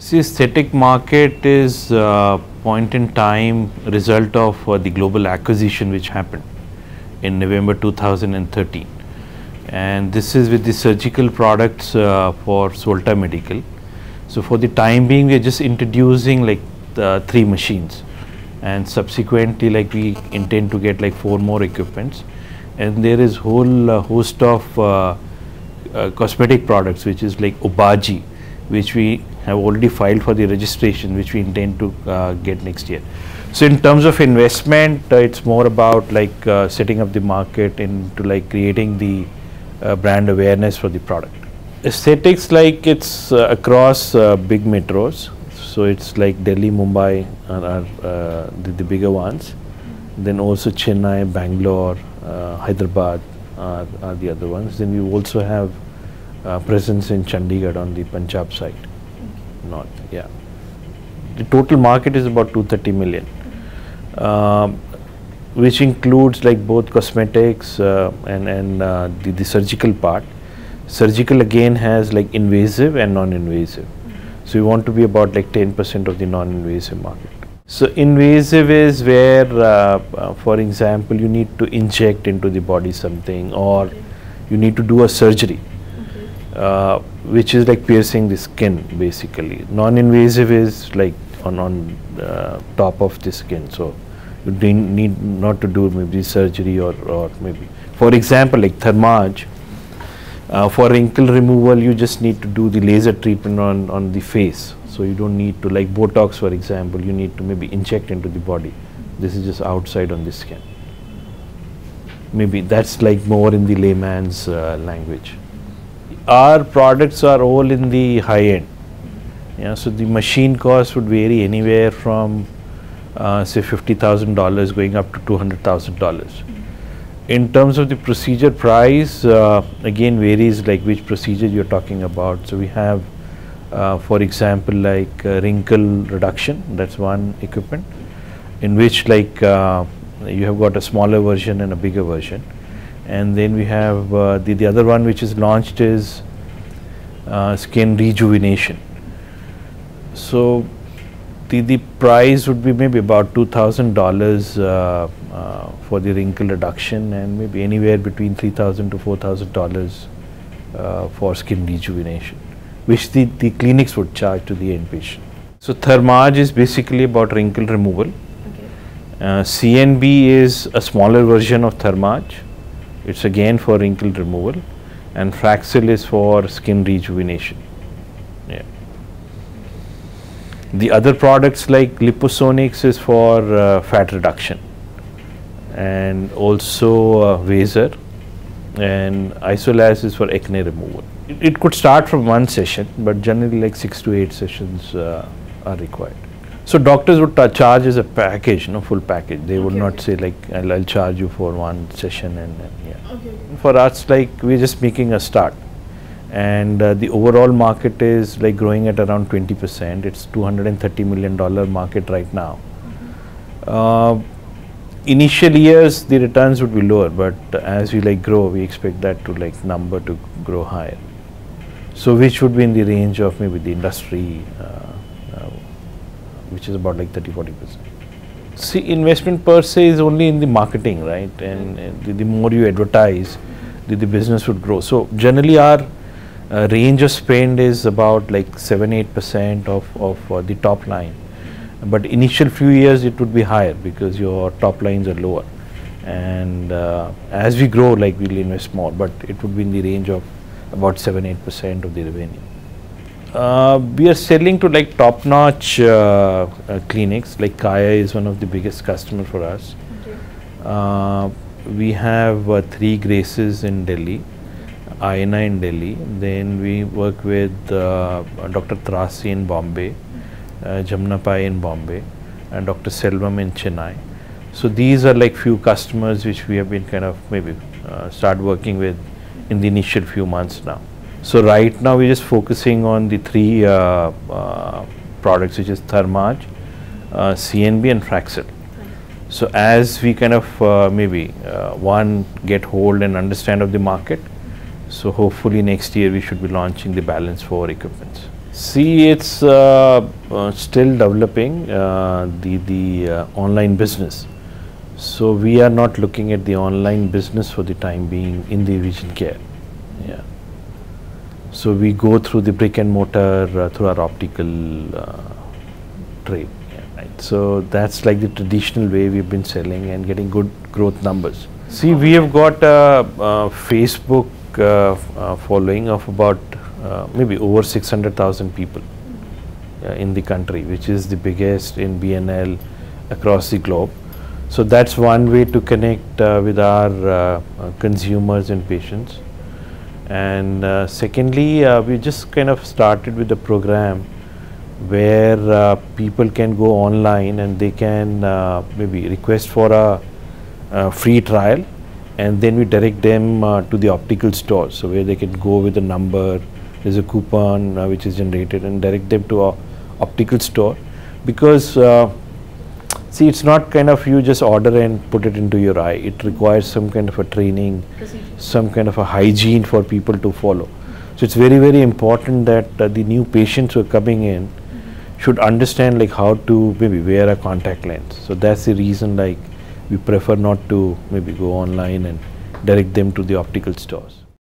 See, aesthetic market is point in time result of the global acquisition which happened in November 2013, and this is with the surgical products for Solta Medical. So for the time being, we are just introducing like 3 machines, and subsequently like we intend to get like 4 more equipments, and there is whole host of cosmetic products which is like Obagi, which we have already filed for the registration, which we intend to get next year. So in terms of investment, it's more about like setting up the market into like creating the brand awareness for the product. Aesthetics, like it's across big metros, so it's like Delhi, Mumbai are the bigger ones, then also Chennai, Bangalore, Hyderabad are the other ones. Then we also have presence in Chandigarh on the Punjab side. North, yeah. The total market is about 230 million, which includes like both cosmetics and the surgical part. Surgical again has like invasive and non-invasive. So we want to be about like 10% of the non-invasive market. So invasive is where, for example, you need to inject into the body something, or you need to do a surgery, which is like piercing the skin basically. Non-invasive is like on top of the skin, so you need not to do maybe surgery or maybe, for example, like Thermage. For wrinkle removal, you just need to do the laser treatment on the face. So you don't need to, like Botox for example, you need to maybe inject into the body. This is just outside on the skin. Maybe that's like more in the layman's language. Our products are all in the high end. Yeah, so the machine cost would vary anywhere from say $50,000 going up to $200,000. In terms of the procedure price, again varies like which procedure you're talking about. So we have, for example, like wrinkle reduction, that's one equipment, in which like you have got a smaller version and a bigger version. And then we have the other one which is launched is skin rejuvenation. So the price would be maybe about $2,000 for the wrinkle reduction, and maybe anywhere between $3,000 to $4,000 for skin rejuvenation, which the clinics would charge to the end patient. So Thermage is basically about wrinkle removal. Okay. CNB is a smaller version of Thermage. It's again for wrinkle removal, and Fraxel is for skin rejuvenation. Yeah. The other products like Liposonics is for fat reduction, and also Vaser, and Isolaz is for acne removal. It could start from one session, but generally like 6 to 8 sessions are required. So doctors would charge as a package, full package. They would not say like I'll charge you for one session and yeah. Okay. For us, like we're just making a start, and the overall market is like growing at around 20%. It's $230 million market right now. Initial years the returns would be lower, but as we like grow, we expect that to like number to grow higher. So which would be in the range of maybe the industry, which is about like 30–40%. See, investment per se is only in the marketing, right? And the more you advertise, the business would grow. So generally our range of spend is about like 7–8% of the top line. But initial few years it would be higher because your top lines are lower, and as we grow, like we'll invest more, but it would be in the range of about 7–8% of the revenue. We are selling to like top-notch clinics. Like Kaya is one of the biggest customers for us. Okay. We have 3 Graces in Delhi, Aina in Delhi. Then we work with Dr. Trasi in Bombay, Jamna Pai in Bombay, and Dr. Selvam in Chennai. So these are like few customers which we have been kind of maybe start working with in the initial few months now. So right now we're just focusing on the 3 products, which is Thermage, CNB and Fraxel. So as we kind of maybe one get hold and understand of the market, so hopefully next year we should be launching the balance 4 equipments. See, it's still developing the online business. So we are not looking at the online business for the time being in the vision care. Yeah. So we go through the brick and mortar through our optical trade. Yeah, right. So that's like the traditional way we've been selling and getting good growth numbers. See, we have got a Facebook following of about maybe over 600,000 people in the country, which is the biggest in BNL across the globe. So that's one way to connect with our consumers and patients. And secondly, we just kind of started with a program where people can go online and they can maybe request for a free trial, and then we direct them to the optical store. So where they can go with a number, there's a coupon which is generated, and direct them to a optical store. Because see, it's not kind of you just order and put it into your eye. It requires some kind of a training, some kind of a hygiene for people to follow. So it's very, very important that the new patients who are coming in should understand like how to maybe wear a contact lens. So that's the reason like we prefer not to maybe go online and direct them to the optical stores.